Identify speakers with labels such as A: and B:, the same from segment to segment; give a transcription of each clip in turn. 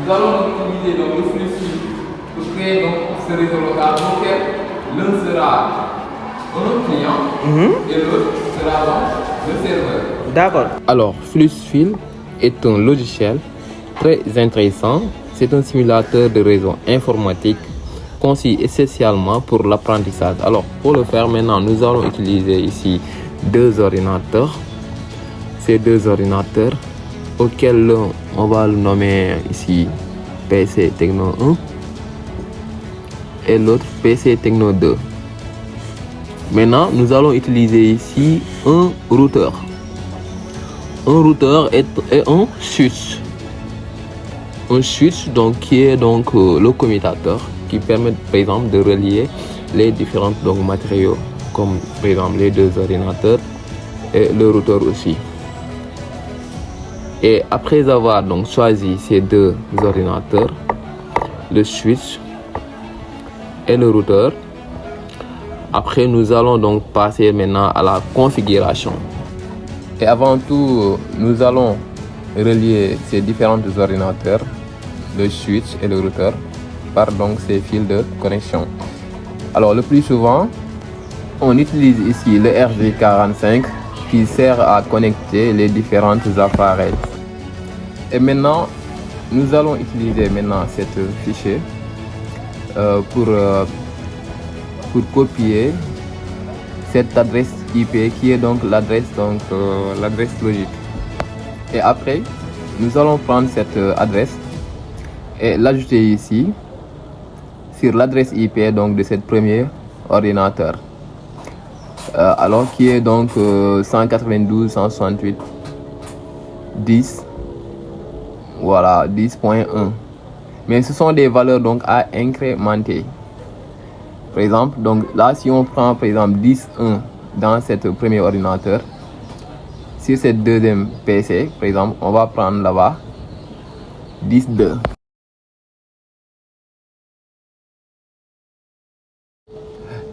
A: nous allons utiliser donc le flux pour créer donc ce réseau local auquel l'un sera un client et l'autre sera donc le serveur.
B: D'accord. Alors, FluxField est un logiciel très intéressant. C'est un simulateur de réseau informatique conçu spécialement pour l'apprentissage. Alors, pour le faire maintenant, nous allons utiliser ici deux ordinateurs. Ces deux ordinateurs auxquels on va le nommer ici PC Techno 1 et l'autre PC Techno 2. Maintenant, nous allons utiliser ici un routeur. Un routeur est un switch. Un switch donc, qui est donc le commutateur qui permet par exemple de relier les différents donc, matériaux comme par exemple les deux ordinateurs et le routeur aussi. Et après avoir donc choisi ces deux ordinateurs, le switch et le routeur, après nous allons donc passer maintenant à la configuration. Et avant tout, nous allons relier ces différents ordinateurs, le switch et le routeur, par donc ces fils de connexion. Alors le plus souvent, on utilise ici le RJ45 qui sert à connecter les différents appareils. Et maintenant, nous allons utiliser maintenant cette fichier pour copier cette adresse IP qui est donc l'adresse logique. Et après, nous allons prendre cette adresse et l'ajouter ici sur l'adresse IP donc de cette premier ordinateur. Alors qui est donc 192.168.10. Voilà, 10.1. Mais ce sont des valeurs donc à incrémenter. Par exemple, donc là, si on prend par exemple 10.1 dans cette premier ordinateur, sur cette deuxième PC, par exemple, on va prendre là-bas 10.2.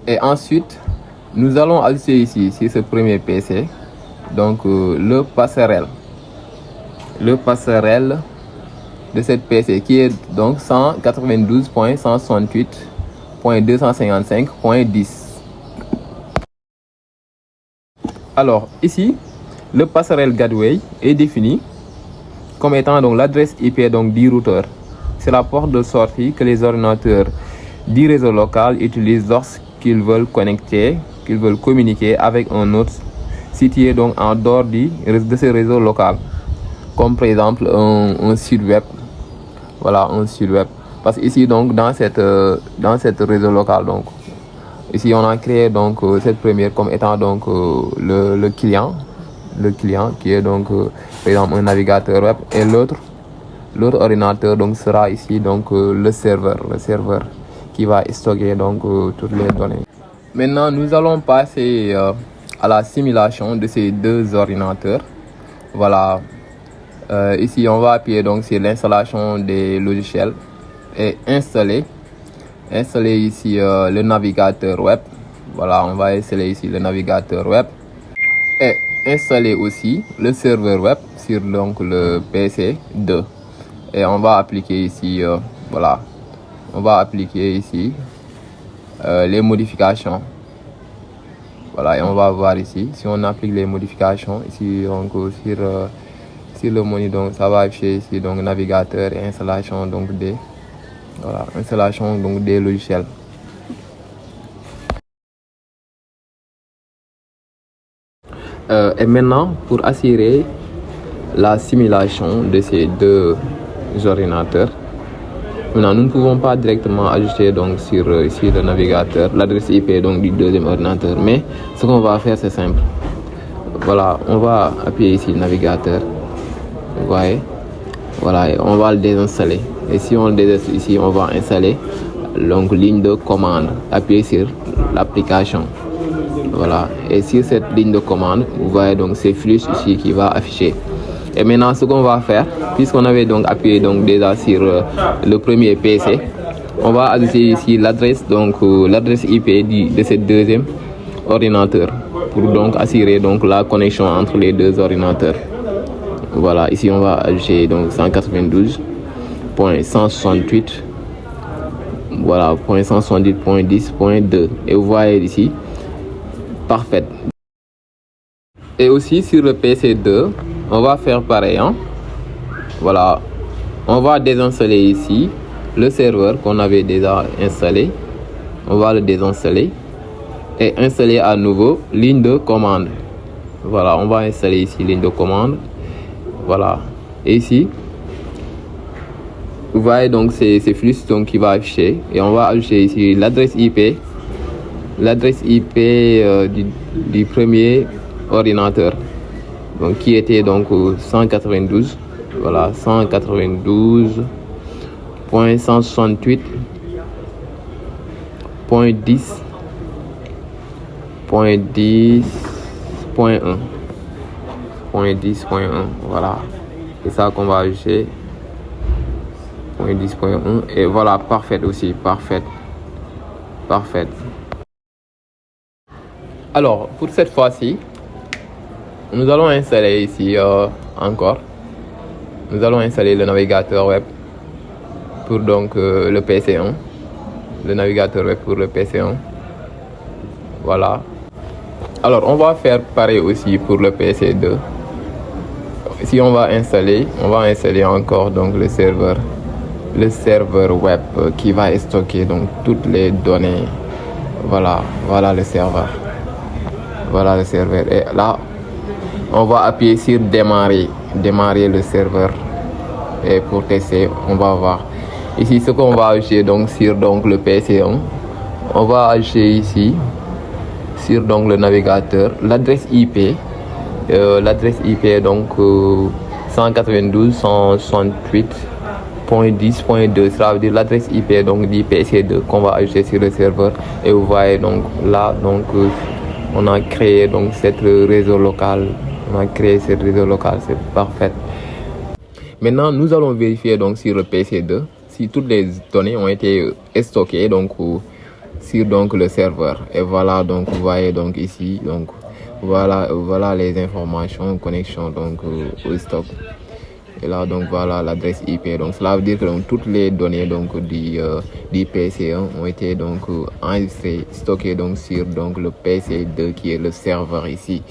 B: Et ensuite, nous allons ajouter ici, sur ce premier PC, donc le passerelle. Le passerelle de cette PC qui est donc 192.168.255.10. Alors ici, le passerelle gateway est défini comme étant donc l'adresse IP donc du routeur. C'est la porte de sortie que les ordinateurs du réseau local utilisent lorsqu'ils veulent communiquer avec un autre situé donc en dehors de ce réseau local, comme par exemple un site web. Voilà, un site web. Parce que ici donc dans cette réseau local, donc ici on a créé donc cette première comme étant donc le client qui est donc par exemple un navigateur web, et l'autre ordinateur donc sera ici donc le serveur qui va stocker donc toutes les données. Maintenant nous allons passer à la simulation de ces deux ordinateurs. Voilà. Ici on va appuyer donc sur l'installation des logiciels et installer ici le navigateur web. Voilà, on va installer ici le navigateur web et installer aussi le serveur web sur donc le PC 2. Et on va appliquer ici voilà, on va appliquer ici les modifications. Voilà, et on va voir ici si on applique les modifications ici donc sur le menu, donc ça va afficher ici donc navigateur et installation donc des logiciels. Et maintenant, pour assurer la simulation de ces deux ordinateurs, maintenant nous ne pouvons pas directement ajouter donc sur ici le navigateur l'adresse IP donc du deuxième ordinateur, mais ce qu'on va faire c'est simple. Voilà, on va appuyer ici le navigateur. Vous voyez, voilà, et on va le désinstaller. Et si on le désinstalle ici, on va installer donc ligne de commande. Appuyez sur l'application. Voilà, et sur cette ligne de commande, vous voyez donc ces flux ici qui va afficher. Et maintenant, ce qu'on va faire, puisqu'on avait donc appuyé donc déjà sur le premier PC, on va ajouter ici l'adresse donc l'adresse IP de ce deuxième ordinateur pour donc assurer donc la connexion entre les deux ordinateurs. Voilà, ici on va ajouter donc 192 .168, voilà, .168.10.2, et vous voyez ici, parfait. Et aussi sur le PC2, on va faire pareil, hein. Voilà, on va désinstaller ici le serveur qu'on avait déjà installé. On va le désinstaller et installer à nouveau ligne de commande. Voilà, on va installer ici ligne de commande. Voilà, et ici vous voyez donc c'est flux donc qui va afficher, et on va ajouter ici l'adresse IP du premier ordinateur, donc qui était donc 192, voilà, 192.168.10.1, voilà, c'est ça qu'on va ajouter, .10.1, et voilà, parfait aussi, parfait. Alors pour cette fois-ci, nous allons installer ici encore, nous allons installer le navigateur web pour donc le PC1, le navigateur web pour le PC1, voilà. Alors on va faire pareil aussi pour le PC2. Si on va installer encore donc le serveur web qui va stocker donc toutes les données. Voilà le serveur, et là on va appuyer sur démarrer le serveur, et pour tester on va voir ici ce qu'on va ajouter donc sur donc le PC1. On va ajouter ici sur donc le navigateur l'adresse IP donc 192.168.10.2, cela veut dire l'adresse IP donc du PC2 qu'on va ajouter sur le serveur. Et vous voyez donc là donc on a créé donc cette réseau local, c'est parfait. Maintenant nous allons vérifier donc sur le PC2 si toutes les données ont été stockées donc sur donc le serveur. Et voilà, donc vous voyez donc ici donc voilà les informations connexion donc au stock. Et là donc voilà l'adresse IP, donc cela veut dire que donc toutes les données donc du PC1 ont été donc enregistrées, stockées donc sur donc le PC2 qui est le serveur ici.